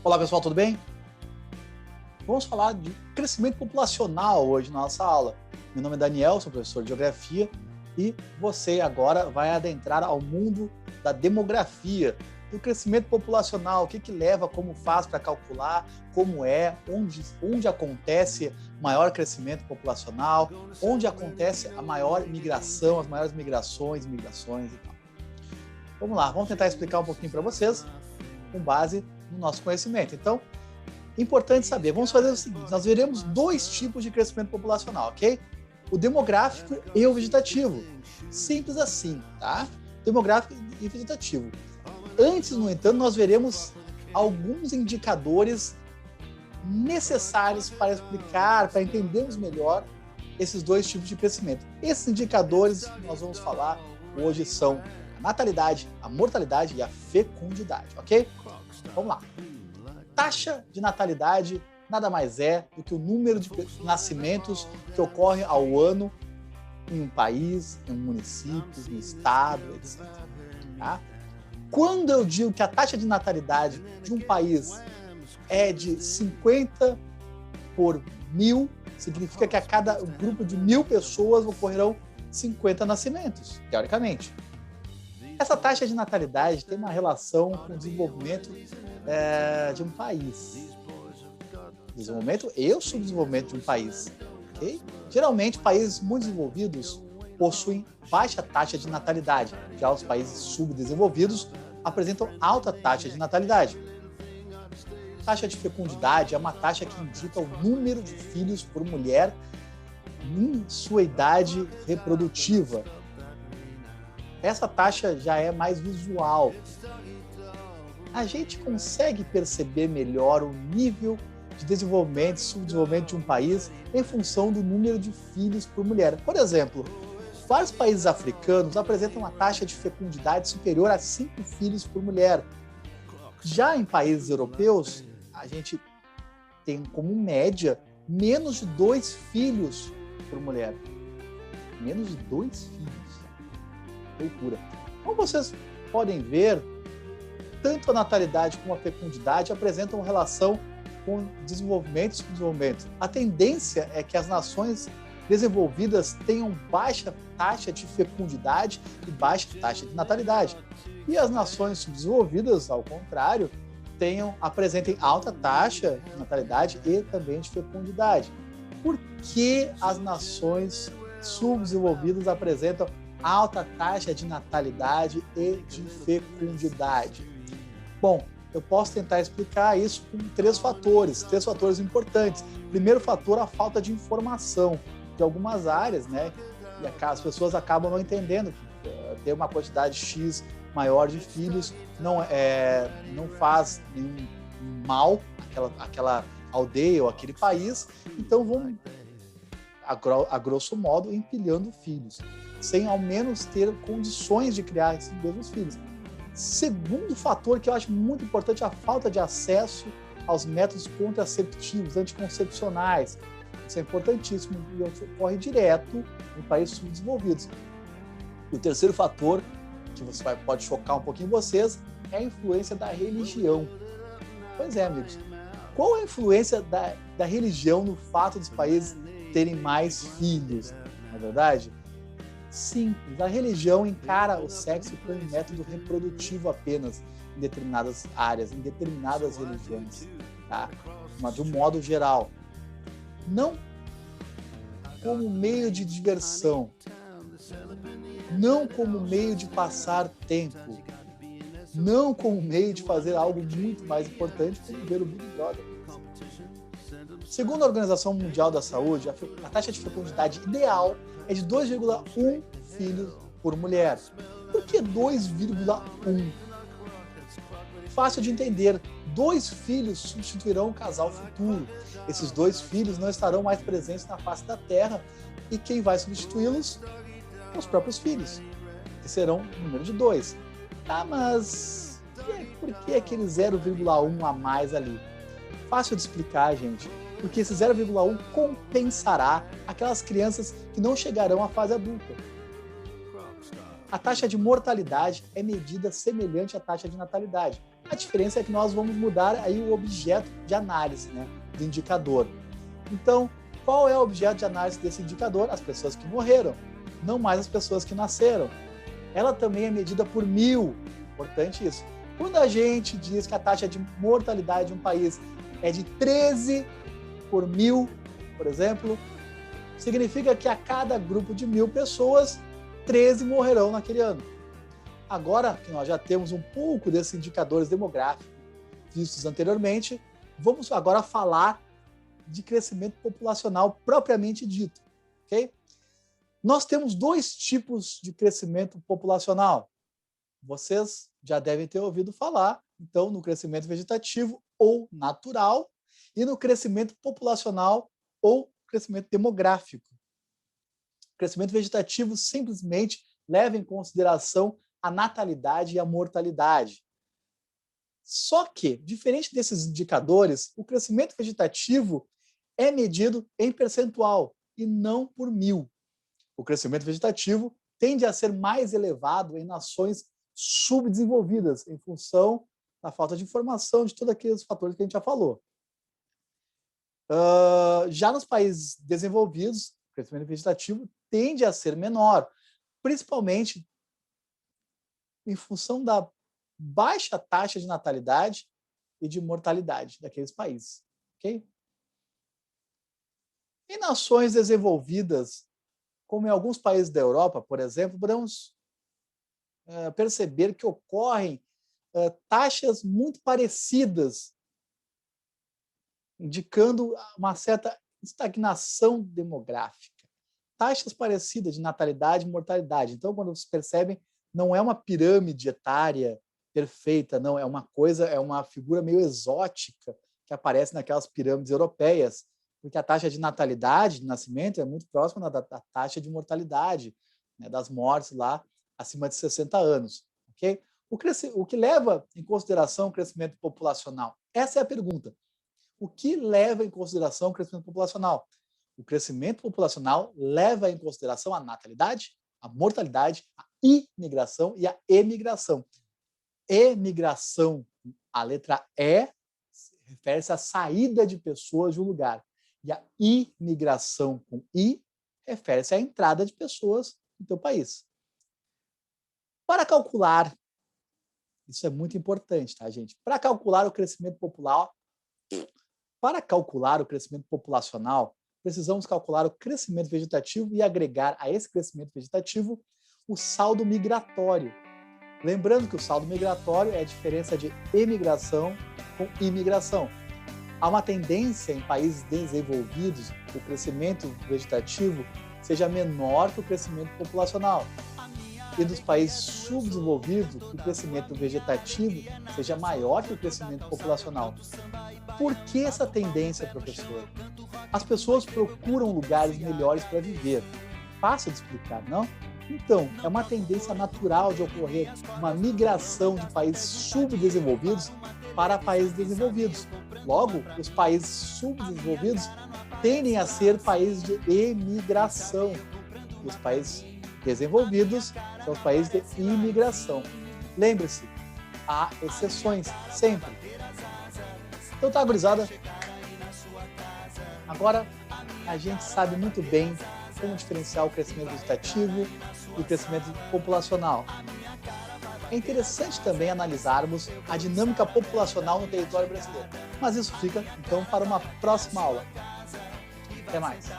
Olá pessoal, tudo bem? Vamos falar de crescimento populacional hoje na nossa aula. Meu nome é Daniel, sou professor de Geografia e você agora vai adentrar ao mundo da demografia, do crescimento populacional, o que leva, como faz para calcular, como é, onde acontece maior crescimento populacional, onde acontece a maior migração, as maiores migrações e tal. Vamos lá, vamos tentar explicar um pouquinho para vocês com base no nosso conhecimento. Então, importante saber, vamos fazer o seguinte, nós veremos dois tipos de crescimento populacional, ok? O demográfico e o vegetativo. Simples assim, tá? Demográfico e vegetativo. Antes, no entanto, nós veremos alguns indicadores necessários para explicar, para entendermos melhor esses dois tipos de crescimento. Esses indicadores que nós vamos falar hoje são a natalidade, a mortalidade e a fecundidade, ok? Vamos lá. Taxa de natalidade nada mais é do que o número de nascimentos que ocorre ao ano em um país, em um município, em um estado, etc. Tá? Quando eu digo que a taxa de natalidade de um país é de 50 por 1000, significa que a cada grupo de 1000 pessoas ocorrerão 50 nascimentos, teoricamente. Essa taxa de natalidade tem uma relação com o desenvolvimento de um país. Desenvolvimento e o subdesenvolvimento de um país. Okay? Geralmente, países muito desenvolvidos possuem baixa taxa de natalidade. Já os países subdesenvolvidos apresentam alta taxa de natalidade. Taxa de fecundidade é uma taxa que indica o número de filhos por mulher em sua idade reprodutiva. Essa taxa já é mais visual. A gente consegue perceber melhor o nível de desenvolvimento e subdesenvolvimento de um país em função do número de filhos por mulher. Por exemplo, vários países africanos apresentam uma taxa de fecundidade superior a 5 filhos por mulher. Já em países europeus, a gente tem como média menos de 2 filhos por mulher. Menos de 2 filhos. Loucura. Como vocês podem ver, tanto a natalidade como a fecundidade apresentam uma relação com desenvolvimento e subdesenvolvimento. A tendência é que as nações desenvolvidas tenham baixa taxa de fecundidade e baixa taxa de natalidade. E as nações subdesenvolvidas, ao contrário, apresentem alta taxa de natalidade e também de fecundidade. Por que as nações subdesenvolvidas apresentam alta taxa de natalidade e de fecundidade? Bom, eu posso tentar explicar isso com três fatores importantes. Primeiro fator, a falta de informação de algumas áreas, né? E as pessoas acabam não entendendo que ter uma quantidade X maior de filhos não faz nenhum mal àquela aldeia ou aquele país, então vão, a grosso modo, empilhando filhos, sem ao menos ter condições de criar esses mesmos filhos. Segundo fator que eu acho muito importante, a falta de acesso aos métodos contraceptivos, anticoncepcionais. Isso é importantíssimo e ocorre direto em países subdesenvolvidos. E o terceiro fator, que pode chocar um pouquinho vocês, é a influência da religião. Pois é, amigos. Qual é a influência da religião no fato dos países terem mais filhos? Não é verdade? Simples. A religião encara o sexo como um método reprodutivo apenas em determinadas áreas, em determinadas religiões, tá? Mas de um modo geral. Não como meio de diversão, não como meio de passar tempo, não como meio de fazer algo muito mais importante, como ver o Big Brother. Segundo a Organização Mundial da Saúde, a taxa de fecundidade ideal é de 2,1 filhos por mulher. Por que 2,1? Fácil de entender. 2 filhos substituirão o casal futuro. Esses 2 filhos não estarão mais presentes na face da Terra e quem vai substituí-los? Os próprios filhos, que serão um número de 2. Tá, mas por que aquele 0,1 a mais ali? Fácil de explicar, gente. Porque esse 0,1 compensará aquelas crianças que não chegarão à fase adulta. A taxa de mortalidade é medida semelhante à taxa de natalidade. A diferença é que nós vamos mudar aí o objeto de análise, né, do indicador. Então, qual é o objeto de análise desse indicador? As pessoas que morreram, não mais as pessoas que nasceram. Ela também é medida por 1000, importante isso. Quando a gente diz que a taxa de mortalidade de um país é de 13 por 1000, por exemplo, significa que a cada grupo de 1000 pessoas, 13 morrerão naquele ano. Agora que nós já temos um pouco desses indicadores demográficos vistos anteriormente, vamos agora falar de crescimento populacional propriamente dito, ok? Nós temos 2 tipos de crescimento populacional. Vocês já devem ter ouvido falar, então, no crescimento vegetativo ou natural e no crescimento populacional ou crescimento demográfico. O crescimento vegetativo simplesmente leva em consideração a natalidade e a mortalidade. Só que, diferente desses indicadores, o crescimento vegetativo é medido em percentual e não por 1000. O crescimento vegetativo tende a ser mais elevado em nações subdesenvolvidas, em função da falta de informação de todos aqueles fatores que a gente já falou. Já nos países desenvolvidos, o crescimento vegetativo tende a ser menor, principalmente em função da baixa taxa de natalidade e de mortalidade daqueles países. Okay? Em nações desenvolvidas, como em alguns países da Europa, por exemplo, podemos perceber que ocorrem taxas muito parecidas, indicando uma certa estagnação demográfica. Taxas parecidas de natalidade e mortalidade. Então, quando vocês percebem, não é uma pirâmide etária perfeita, não, é uma figura meio exótica que aparece naquelas pirâmides europeias, porque a taxa de natalidade, de nascimento, é muito próxima da taxa de mortalidade, né, das mortes lá acima de 60 anos. Okay? O que leva em consideração o crescimento populacional? Essa é a pergunta. O que leva em consideração o crescimento populacional? O crescimento populacional leva em consideração a natalidade, a mortalidade, a imigração e a emigração. Emigração, a letra E, refere-se à saída de pessoas de um lugar. E a imigração, com I, refere-se à entrada de pessoas no teu país. Para calcular, isso é muito importante, tá, gente? Para calcular o crescimento populacional, precisamos calcular o crescimento vegetativo e agregar a esse crescimento vegetativo o saldo migratório. Lembrando que o saldo migratório é a diferença de emigração com imigração. Há uma tendência em países desenvolvidos que o crescimento vegetativo seja menor que o crescimento populacional. E nos países subdesenvolvidos, que o crescimento vegetativo seja maior que o crescimento populacional. Por que essa tendência, professor? As pessoas procuram lugares melhores para viver. Fácil de explicar, não? Então, é uma tendência natural de ocorrer uma migração de países subdesenvolvidos para países desenvolvidos. Logo, os países subdesenvolvidos tendem a ser países de emigração. E os países desenvolvidos são os países de imigração. Lembre-se, há exceções, sempre. Então tá, gurizada. Agora, a gente sabe muito bem como diferenciar o crescimento vegetativo e o crescimento populacional. É interessante também analisarmos a dinâmica populacional no território brasileiro. Mas isso fica, então, para uma próxima aula. Até mais!